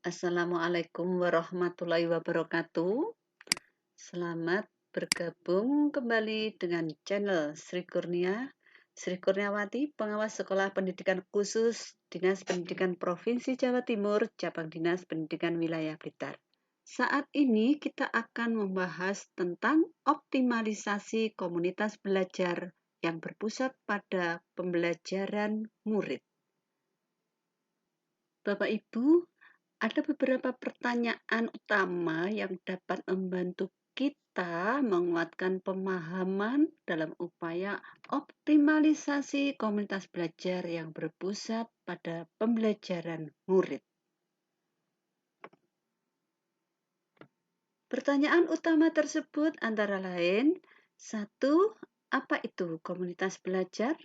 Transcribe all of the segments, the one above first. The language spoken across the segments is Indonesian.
Assalamualaikum warahmatullahi wabarakatuh. Selamat bergabung kembali dengan channel Sri Kurnia, Sri Kurniawati, Pengawas Sekolah Pendidikan Khusus Dinas Pendidikan Provinsi Jawa Timur, Cabang Dinas Pendidikan Wilayah Blitar. Saat ini kita akan membahas tentang optimalisasi komunitas belajar yang berpusat pada pembelajaran murid. Bapak Ibu, ada beberapa pertanyaan utama yang dapat membantu kita menguatkan pemahaman dalam upaya optimalisasi komunitas belajar yang berpusat pada pembelajaran murid. Pertanyaan utama tersebut antara lain, 1. Apa itu komunitas belajar?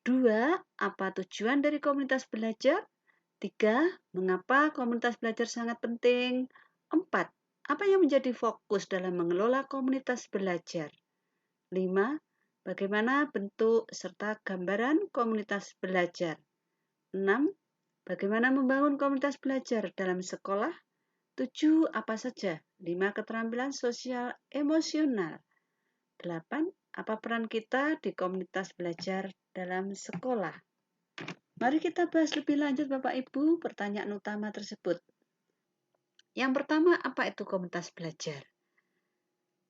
2. Apa tujuan dari komunitas belajar? 3. Mengapa komunitas belajar sangat penting? 4. Apa yang menjadi fokus dalam mengelola komunitas belajar? 5. Bagaimana bentuk serta gambaran komunitas belajar? 6. Bagaimana membangun komunitas belajar dalam sekolah? 7. Apa saja 5 keterampilan sosial emosional? 8. Apa peran kita di komunitas belajar dalam sekolah? Mari kita bahas lebih lanjut Bapak Ibu pertanyaan utama tersebut. Yang pertama, apa itu komunitas belajar?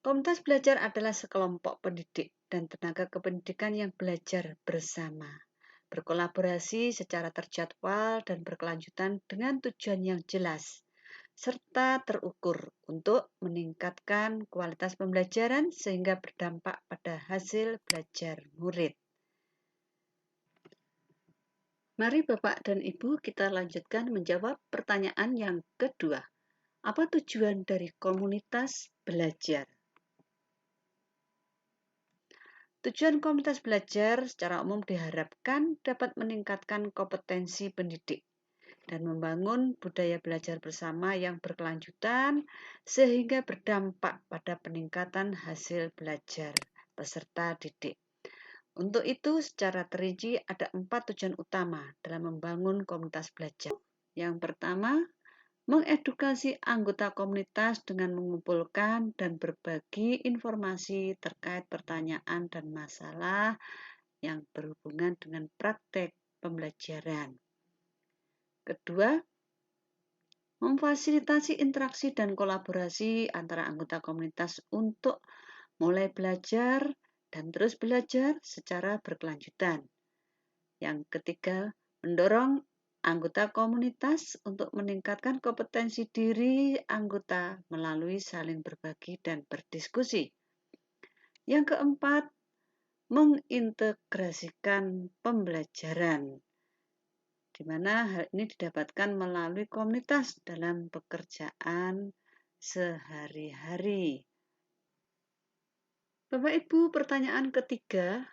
Komunitas belajar adalah sekelompok pendidik dan tenaga kependidikan yang belajar bersama, berkolaborasi secara terjadwal dan berkelanjutan dengan tujuan yang jelas, serta terukur untuk meningkatkan kualitas pembelajaran sehingga berdampak pada hasil belajar murid. Mari Bapak dan Ibu kita lanjutkan menjawab pertanyaan yang kedua. Apa tujuan dari komunitas belajar? Tujuan komunitas belajar secara umum diharapkan dapat meningkatkan kompetensi pendidik dan membangun budaya belajar bersama yang berkelanjutan sehingga berdampak pada peningkatan hasil belajar peserta didik. Untuk itu, secara terinci ada 4 tujuan utama dalam membangun komunitas belajar. Yang pertama, mengedukasi anggota komunitas dengan mengumpulkan dan berbagi informasi terkait pertanyaan dan masalah yang berhubungan dengan praktek pembelajaran. Kedua, memfasilitasi interaksi dan kolaborasi antara anggota komunitas untuk mulai belajar dan terus belajar secara berkelanjutan. Yang ketiga, mendorong anggota komunitas untuk meningkatkan kompetensi diri anggota melalui saling berbagi dan berdiskusi. Yang keempat, mengintegrasikan pembelajaran, di mana hal ini didapatkan melalui komunitas dalam pekerjaan sehari-hari. Bapak Ibu, pertanyaan ketiga,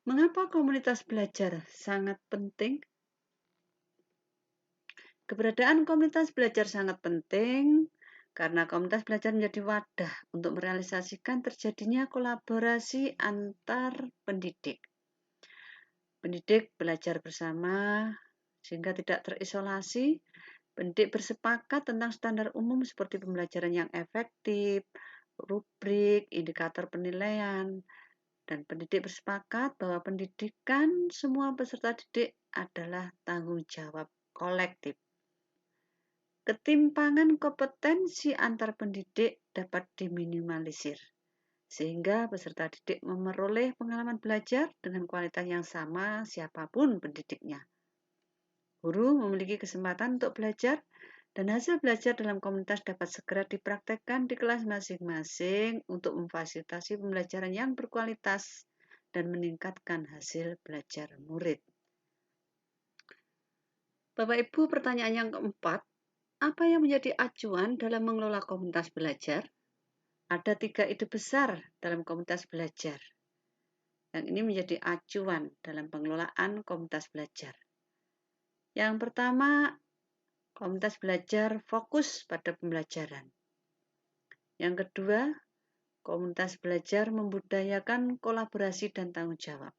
mengapa komunitas belajar sangat penting? Keberadaan komunitas belajar sangat penting karena komunitas belajar menjadi wadah untuk merealisasikan terjadinya kolaborasi antar pendidik. Pendidik belajar bersama sehingga tidak terisolasi. Pendidik bersepakat tentang standar umum seperti pembelajaran yang efektif, rubrik, indikator penilaian, dan pendidik bersepakat bahwa pendidikan semua peserta didik adalah tanggung jawab kolektif. Ketimpangan kompetensi antar pendidik dapat diminimalisir, sehingga peserta didik memperoleh pengalaman belajar dengan kualitas yang sama siapapun pendidiknya. Guru memiliki kesempatan untuk belajar, dan hasil belajar dalam komunitas dapat segera dipraktekkan di kelas masing-masing untuk memfasilitasi pembelajaran yang berkualitas dan meningkatkan hasil belajar murid. Bapak Ibu, pertanyaan yang keempat, apa yang menjadi acuan dalam mengelola komunitas belajar? Ada 3 ide besar dalam komunitas belajar. Yang ini menjadi acuan dalam pengelolaan komunitas belajar. Yang pertama, komunitas belajar fokus pada pembelajaran. Yang kedua, komunitas belajar membudayakan kolaborasi dan tanggung jawab.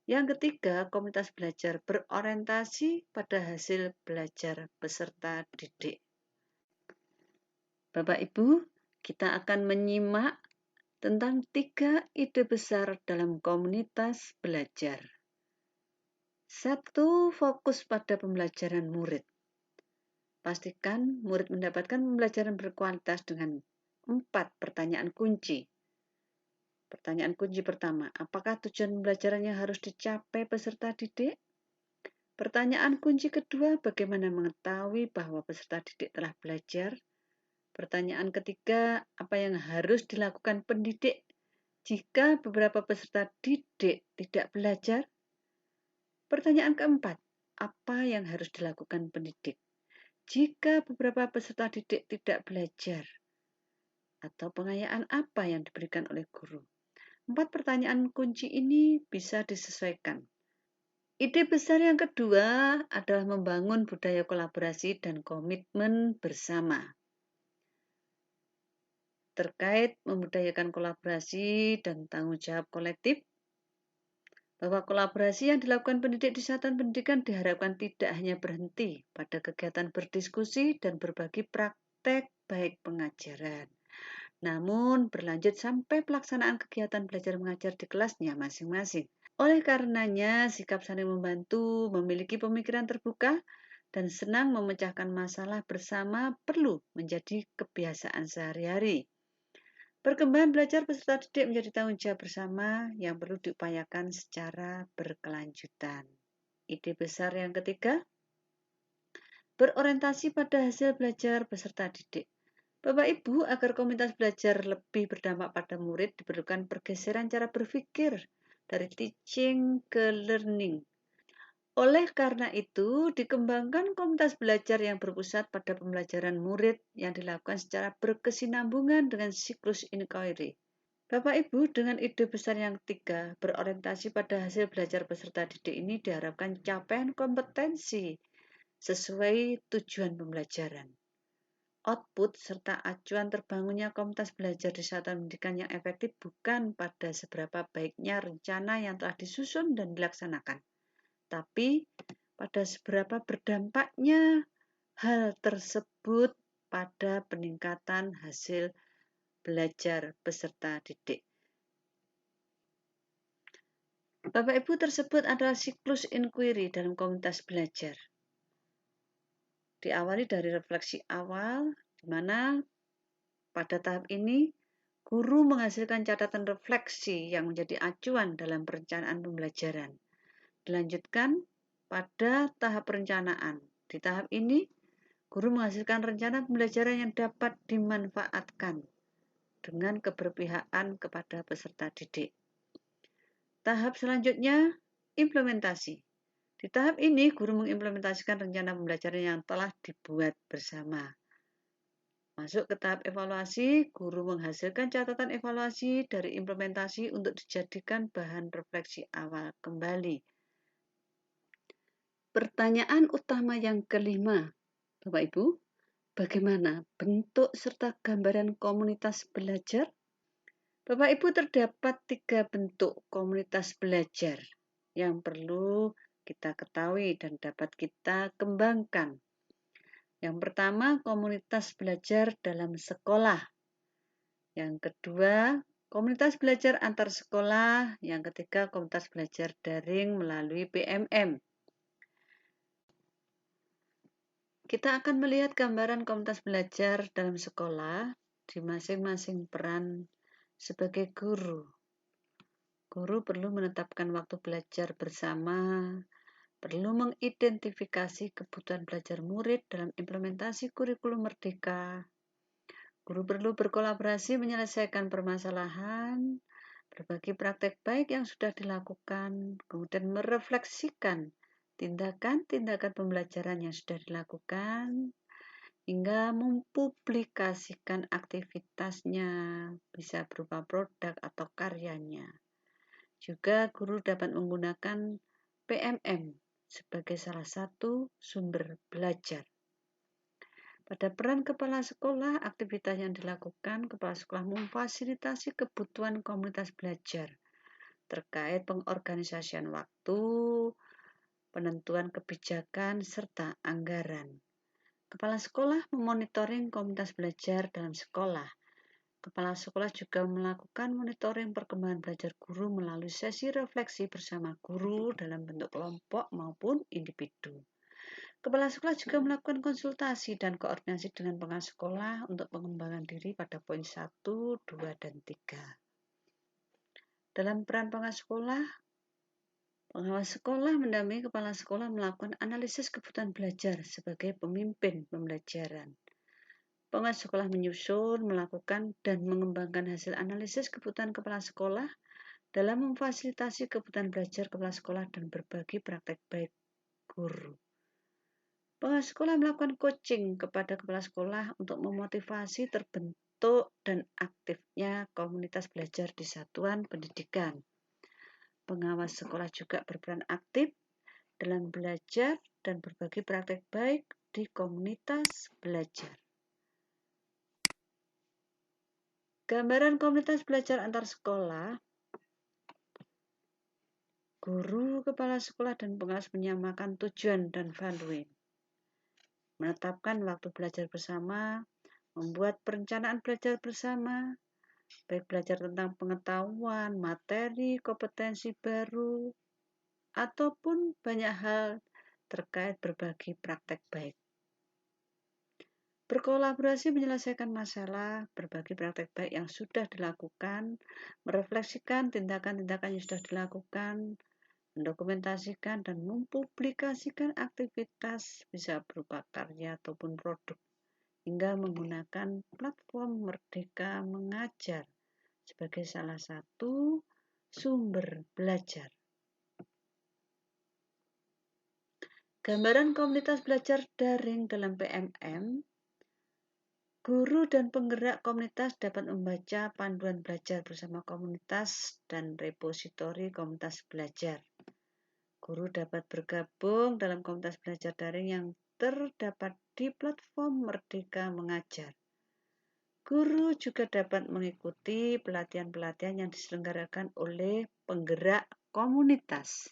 Yang ketiga, komunitas belajar berorientasi pada hasil belajar peserta didik. Bapak Ibu, kita akan menyimak tentang 3 ide besar dalam komunitas belajar. 1. Fokus pada pembelajaran murid. Pastikan murid mendapatkan pembelajaran berkualitas dengan 4 pertanyaan kunci. Pertanyaan kunci pertama, apakah tujuan pembelajarannya harus dicapai peserta didik? Pertanyaan kunci kedua, bagaimana mengetahui bahwa peserta didik telah belajar? Pertanyaan ketiga, apa yang harus dilakukan pendidik jika beberapa peserta didik tidak belajar? Pertanyaan keempat, apa yang harus dilakukan pendidik jika beberapa peserta didik tidak belajar? Atau pengayaan apa yang diberikan oleh guru? 4 pertanyaan kunci ini bisa disesuaikan. Ide besar yang kedua adalah membangun budaya kolaborasi dan komitmen bersama. Terkait membudayakan kolaborasi dan tanggung jawab kolektif, bahwa kolaborasi yang dilakukan pendidik di satuan pendidikan diharapkan tidak hanya berhenti pada kegiatan berdiskusi dan berbagi praktek baik pengajaran, namun berlanjut sampai pelaksanaan kegiatan belajar mengajar di kelasnya masing-masing. Oleh karenanya, sikap saling membantu, memiliki pemikiran terbuka, dan senang memecahkan masalah bersama perlu menjadi kebiasaan sehari-hari. Perkembangan belajar peserta didik menjadi tanggung jawab bersama yang perlu diupayakan secara berkelanjutan. Ide besar yang ketiga, berorientasi pada hasil belajar peserta didik. Bapak Ibu, agar komunitas belajar lebih berdampak pada murid diperlukan pergeseran cara berpikir dari teaching ke learning. Oleh karena itu, dikembangkan komunitas belajar yang berpusat pada pembelajaran murid yang dilakukan secara berkesinambungan dengan siklus inquiry. Bapak Ibu, dengan ide besar yang ketiga, berorientasi pada hasil belajar peserta didik ini diharapkan capaian kompetensi sesuai tujuan pembelajaran. Output serta acuan terbangunnya komunitas belajar di satuan pendidikan yang efektif bukan pada seberapa baiknya rencana yang telah disusun dan dilaksanakan, tapi pada seberapa berdampaknya hal tersebut pada peningkatan hasil belajar peserta didik. Bapak Ibu, tersebut adalah siklus inquiry dalam komunitas belajar. Diawali dari refleksi awal, di mana pada tahap ini guru menghasilkan catatan refleksi yang menjadi acuan dalam perencanaan pembelajaran. Dilanjutkan pada tahap perencanaan. Di tahap ini, guru menghasilkan rencana pembelajaran yang dapat dimanfaatkan dengan keberpihakan kepada peserta didik. Tahap selanjutnya, implementasi. Di tahap ini, guru mengimplementasikan rencana pembelajaran yang telah dibuat bersama. Masuk ke tahap evaluasi, guru menghasilkan catatan evaluasi dari implementasi untuk dijadikan bahan refleksi awal kembali. Pertanyaan utama yang kelima, Bapak Ibu, bagaimana bentuk serta gambaran komunitas belajar? Bapak Ibu, terdapat 3 bentuk komunitas belajar yang perlu kita ketahui dan dapat kita kembangkan. Yang pertama, komunitas belajar dalam sekolah. Yang kedua, komunitas belajar antar sekolah. Yang ketiga, komunitas belajar daring melalui PMM. Kita akan melihat gambaran komunitas belajar dalam sekolah di masing-masing peran sebagai guru. Guru perlu menetapkan waktu belajar bersama, perlu mengidentifikasi kebutuhan belajar murid dalam implementasi kurikulum merdeka. Guru perlu berkolaborasi menyelesaikan permasalahan, berbagi praktek baik yang sudah dilakukan, kemudian merefleksikan tindakan-tindakan pembelajaran yang sudah dilakukan, hingga mempublikasikan aktivitasnya, bisa berupa produk atau karyanya. Juga guru dapat menggunakan PMM sebagai salah satu sumber belajar. Pada peran kepala sekolah, aktivitas yang dilakukan, kepala sekolah memfasilitasi kebutuhan komunitas belajar. terkait pengorganisasian waktu, penentuan kebijakan, serta anggaran. Kepala sekolah memonitoring komunitas belajar dalam sekolah. Kepala sekolah juga melakukan monitoring perkembangan belajar guru melalui sesi refleksi bersama guru dalam bentuk kelompok maupun individu. Kepala sekolah juga melakukan konsultasi dan koordinasi dengan pengawas sekolah untuk pengembangan diri pada poin 1, 2, dan 3. Dalam peran pengawas sekolah mendampingi kepala sekolah melakukan analisis kebutuhan belajar sebagai pemimpin pembelajaran. Pengawas sekolah menyusun, melakukan, dan mengembangkan hasil analisis kebutuhan kepala sekolah dalam memfasilitasi kebutuhan belajar kepala sekolah dan berbagi praktek baik guru. Pengawas sekolah melakukan coaching kepada kepala sekolah untuk memotivasi terbentuk dan aktifnya komunitas belajar di satuan pendidikan. Pengawas sekolah juga berperan aktif dalam belajar dan berbagi praktek baik di komunitas belajar. Gambaran komunitas belajar antar sekolah. Guru, kepala sekolah, dan pengawas menyamakan tujuan dan value. Menetapkan waktu belajar bersama, membuat perencanaan belajar bersama, baik belajar tentang pengetahuan, materi, kompetensi baru, ataupun banyak hal terkait berbagi praktek baik. Berkolaborasi menyelesaikan masalah, berbagi praktek baik yang sudah dilakukan, merefleksikan tindakan-tindakan yang sudah dilakukan, mendokumentasikan dan mempublikasikan aktivitas bisa berupa karya ataupun produk, hingga menggunakan platform Merdeka Mengajar sebagai salah satu sumber belajar. Gambaran komunitas belajar daring dalam PMM. Guru dan penggerak komunitas dapat membaca panduan belajar bersama komunitas dan repositori komunitas belajar. Guru dapat bergabung dalam komunitas belajar daring yang terdapat di platform Merdeka Mengajar. Guru juga dapat mengikuti pelatihan-pelatihan yang diselenggarakan oleh penggerak komunitas.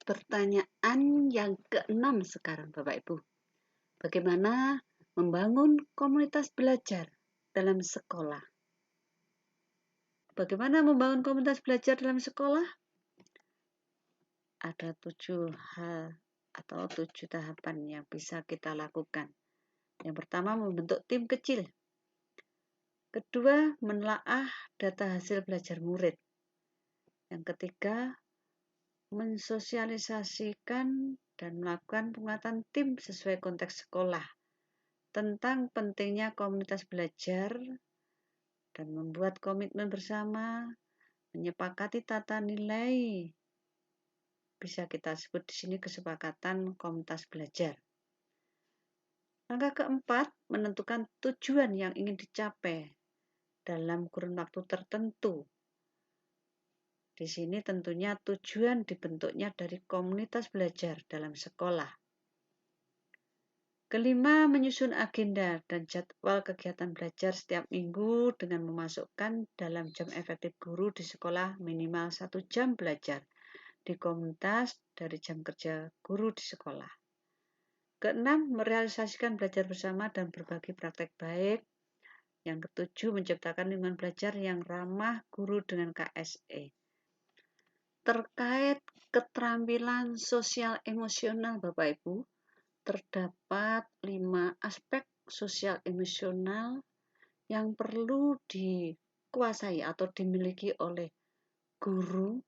Pertanyaan yang ke-6 sekarang, Bapak Ibu. Bagaimana membangun komunitas belajar dalam sekolah? Bagaimana membangun komunitas belajar dalam sekolah? Ada 7 hal atau 7 tahapan yang bisa kita lakukan. Yang pertama, membentuk tim kecil. Kedua, menelaah data hasil belajar murid. Yang ketiga, mensosialisasikan dan melakukan penguatan tim sesuai konteks sekolah tentang pentingnya komunitas belajar dan membuat komitmen bersama, menyepakati tata nilai. Bisa kita sebut di sini kesepakatan komunitas belajar. Langkah keempat, menentukan tujuan yang ingin dicapai dalam kurun waktu tertentu. Di sini tentunya tujuan dibentuknya dari komunitas belajar dalam sekolah. Kelima, menyusun agenda dan jadwal kegiatan belajar setiap minggu dengan memasukkan dalam jam efektif guru di sekolah minimal 1 jam belajar di komunitas dari jam kerja guru di sekolah. Keenam, merealisasikan belajar bersama dan berbagi praktek baik. Yang ketujuh, menciptakan lingkungan belajar yang ramah guru dengan KSE. Terkait keterampilan sosial emosional, Bapak Ibu, terdapat 5 aspek sosial emosional yang perlu dikuasai atau dimiliki oleh guru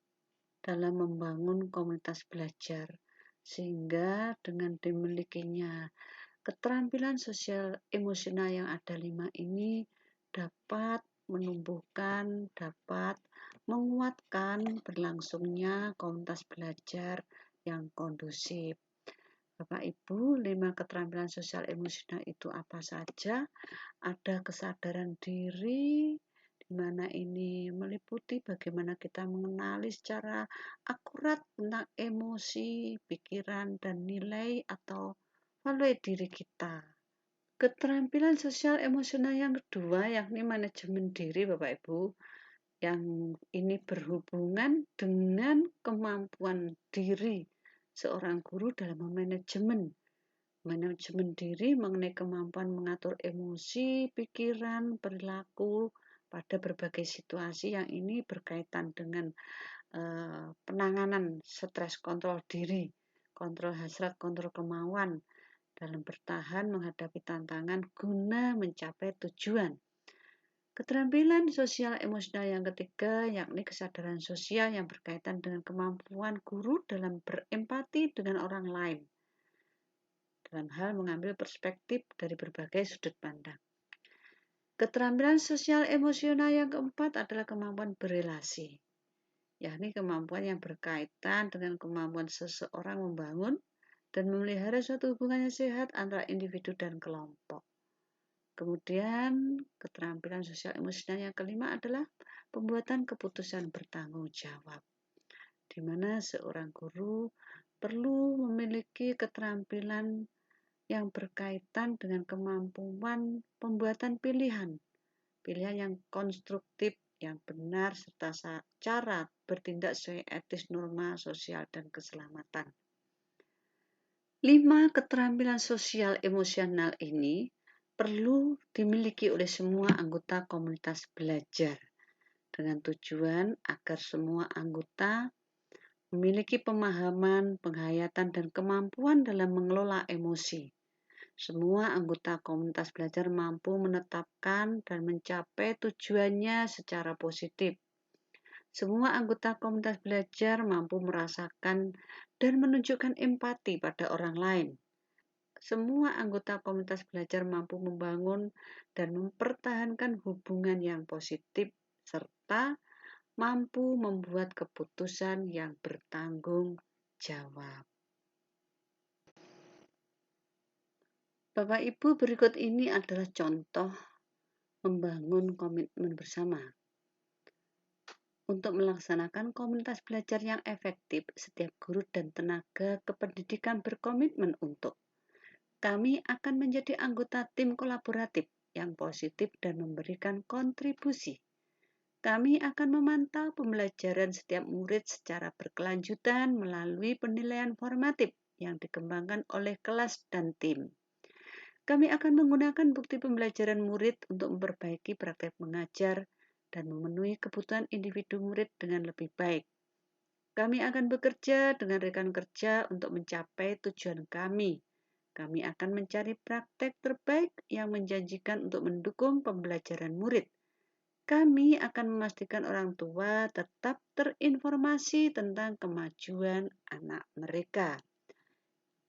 dalam membangun komunitas belajar, sehingga dengan dimilikinya keterampilan sosial emosional yang ada 5 ini dapat menumbuhkan, dapat menguatkan berlangsungnya komunitas belajar yang kondusif. Bapak Ibu, 5 keterampilan sosial emosional itu apa saja? Ada kesadaran diri, di mana ini meliputi bagaimana kita mengenali secara akurat tentang emosi, pikiran, dan nilai atau value diri kita. Keterampilan sosial emosional yang kedua yakni manajemen diri, Bapak Ibu, yang ini berhubungan dengan kemampuan diri seorang guru dalam manajemen diri mengenai kemampuan mengatur emosi, pikiran, perilaku pada berbagai situasi yang ini berkaitan dengan penanganan stres, kontrol diri, kontrol hasrat, kontrol kemauan dalam bertahan menghadapi tantangan guna mencapai tujuan. Keterampilan sosial emosional yang ketiga, yakni kesadaran sosial yang berkaitan dengan kemampuan guru dalam berempati dengan orang lain, dalam hal mengambil perspektif dari berbagai sudut pandang. Keterampilan sosial emosional yang keempat adalah kemampuan berelasi, yakni kemampuan yang berkaitan dengan kemampuan seseorang membangun dan memelihara suatu hubungan yang sehat antara individu dan kelompok. Kemudian, keterampilan sosial emosional yang kelima adalah pembuatan keputusan bertanggung jawab, di mana seorang guru perlu memiliki keterampilan yang berkaitan dengan kemampuan pembuatan pilihan yang konstruktif, yang benar, serta cara bertindak sesuai etis, norma sosial, dan keselamatan. 5 keterampilan sosial emosional ini perlu dimiliki oleh semua anggota komunitas belajar dengan tujuan agar semua anggota memiliki pemahaman, penghayatan, dan kemampuan dalam mengelola emosi. Semua anggota komunitas belajar mampu menetapkan dan mencapai tujuannya secara positif. Semua anggota komunitas belajar mampu merasakan dan menunjukkan empati pada orang lain. Semua anggota komunitas belajar mampu membangun dan mempertahankan hubungan yang positif serta mampu membuat keputusan yang bertanggung jawab. Bapak Ibu, berikut ini adalah contoh membangun komitmen bersama. Untuk melaksanakan komunitas belajar yang efektif, setiap guru dan tenaga kependidikan berkomitmen untuk kami akan menjadi anggota tim kolaboratif yang positif dan memberikan kontribusi. Kami akan memantau pembelajaran setiap murid secara berkelanjutan melalui penilaian formatif yang dikembangkan oleh kelas dan tim. Kami akan menggunakan bukti pembelajaran murid untuk memperbaiki praktek mengajar dan memenuhi kebutuhan individu murid dengan lebih baik. Kami akan bekerja dengan rekan kerja untuk mencapai tujuan kami. Kami akan mencari praktek terbaik yang menjanjikan untuk mendukung pembelajaran murid. Kami akan memastikan orang tua tetap terinformasi tentang kemajuan anak mereka.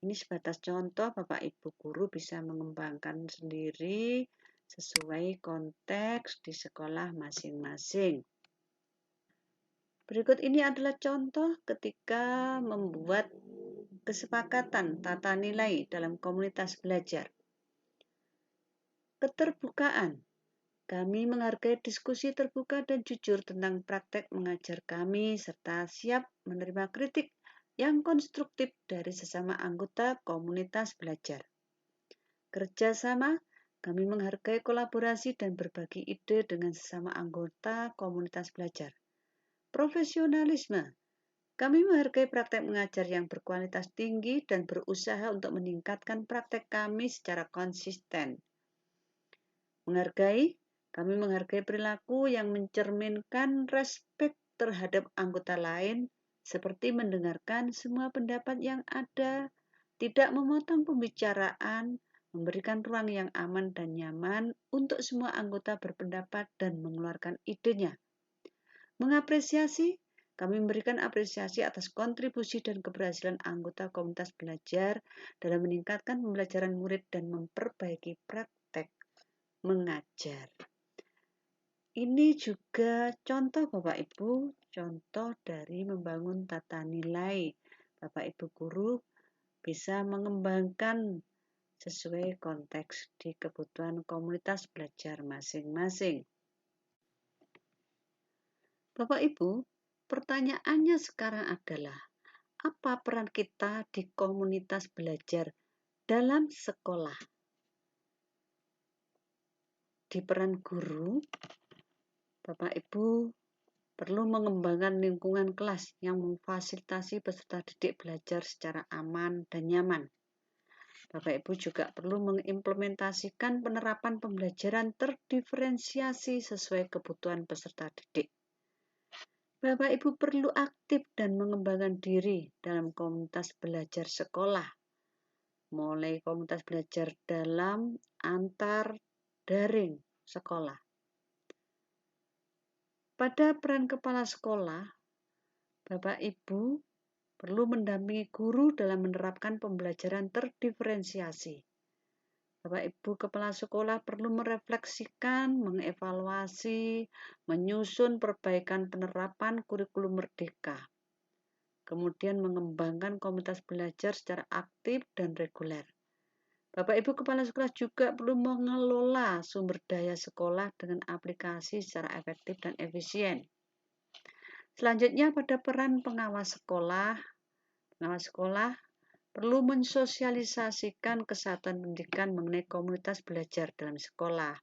Ini sebatas contoh, Bapak Ibu guru bisa mengembangkan sendiri sesuai konteks di sekolah masing-masing. Berikut ini adalah contoh ketika membuat kesepakatan tata nilai dalam komunitas belajar. Keterbukaan. Kami menghargai diskusi terbuka dan jujur tentang praktek mengajar kami serta siap menerima kritik yang konstruktif dari sesama anggota komunitas belajar. Kerjasama. Kami menghargai kolaborasi dan berbagi ide dengan sesama anggota komunitas belajar. Profesionalisme. Kami menghargai praktek mengajar yang berkualitas tinggi dan berusaha untuk meningkatkan praktek kami secara konsisten. Kami menghargai perilaku yang mencerminkan respek terhadap anggota lain, seperti mendengarkan semua pendapat yang ada, tidak memotong pembicaraan, memberikan ruang yang aman dan nyaman untuk semua anggota berpendapat dan mengeluarkan idenya. Mengapresiasi, kami memberikan apresiasi atas kontribusi dan keberhasilan anggota komunitas belajar dalam meningkatkan pembelajaran murid dan memperbaiki praktek mengajar. Ini juga contoh Bapak Ibu, contoh dari membangun tata nilai. Bapak Ibu guru bisa mengembangkan sesuai konteks di kebutuhan komunitas belajar masing-masing. Bapak Ibu, pertanyaannya sekarang adalah, apa peran kita di komunitas belajar dalam sekolah? Di peran guru, Bapak Ibu perlu mengembangkan lingkungan kelas yang memfasilitasi peserta didik belajar secara aman dan nyaman. Bapak Ibu juga perlu mengimplementasikan penerapan pembelajaran terdiferensiasi sesuai kebutuhan peserta didik. Bapak Ibu perlu aktif dan mengembangkan diri dalam komunitas belajar sekolah, mulai komunitas belajar dalam, antar, daring sekolah. Pada peran kepala sekolah, Bapak Ibu perlu mendampingi guru dalam menerapkan pembelajaran terdiferensiasi. Bapak Ibu kepala sekolah perlu merefleksikan, mengevaluasi, menyusun perbaikan penerapan kurikulum merdeka. Kemudian mengembangkan komunitas belajar secara aktif dan reguler. Bapak Ibu kepala sekolah juga perlu mengelola sumber daya sekolah dengan aplikasi secara efektif dan efisien. Selanjutnya pada peran pengawas sekolah. Pengawas sekolah perlu mensosialisasikan kesehatan pendidikan mengenai komunitas belajar dalam sekolah,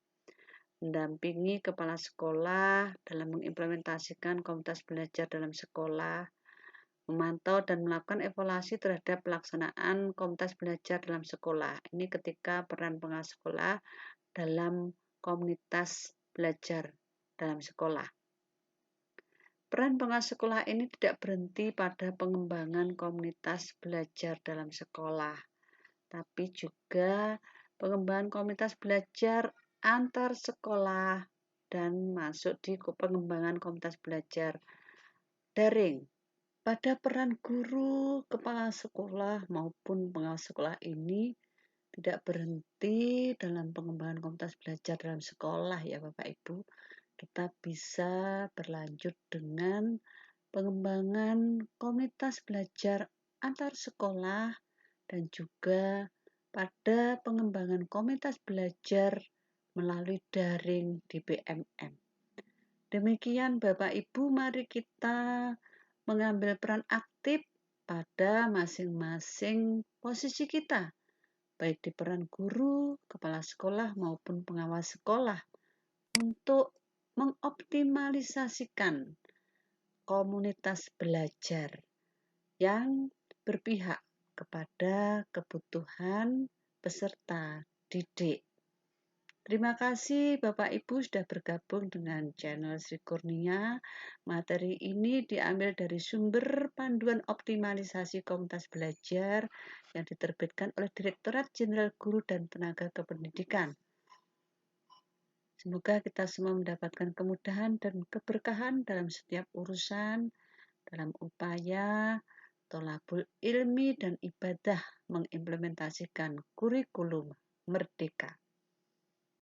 mendampingi kepala sekolah dalam mengimplementasikan komunitas belajar dalam sekolah, memantau dan melakukan evaluasi terhadap pelaksanaan komunitas belajar dalam sekolah. Ini ketika peran pengawas sekolah dalam komunitas belajar dalam sekolah. Peran pengawas sekolah ini tidak berhenti pada pengembangan komunitas belajar dalam sekolah, tapi juga pengembangan komunitas belajar antar sekolah dan masuk di pengembangan komunitas belajar daring. Pada peran guru, kepala sekolah maupun pengawas sekolah ini tidak berhenti dalam pengembangan komunitas belajar dalam sekolah ya Bapak Ibu. Kita bisa berlanjut dengan pengembangan komunitas belajar antar sekolah dan juga pada pengembangan komunitas belajar melalui daring di BMM. Demikian Bapak Ibu, mari kita mengambil peran aktif pada masing-masing posisi kita, baik di peran guru, kepala sekolah maupun pengawas sekolah, untuk mengoptimalisasikan komunitas belajar yang berpihak kepada kebutuhan peserta didik. Terima kasih Bapak Ibu sudah bergabung dengan channel Sri Kurnia. Materi ini diambil dari sumber panduan optimalisasi komunitas belajar yang diterbitkan oleh Direktorat Jenderal Guru dan Tenaga Kependidikan. Semoga kita semua mendapatkan kemudahan dan keberkahan dalam setiap urusan, dalam upaya tolabul ilmi dan ibadah mengimplementasikan kurikulum merdeka.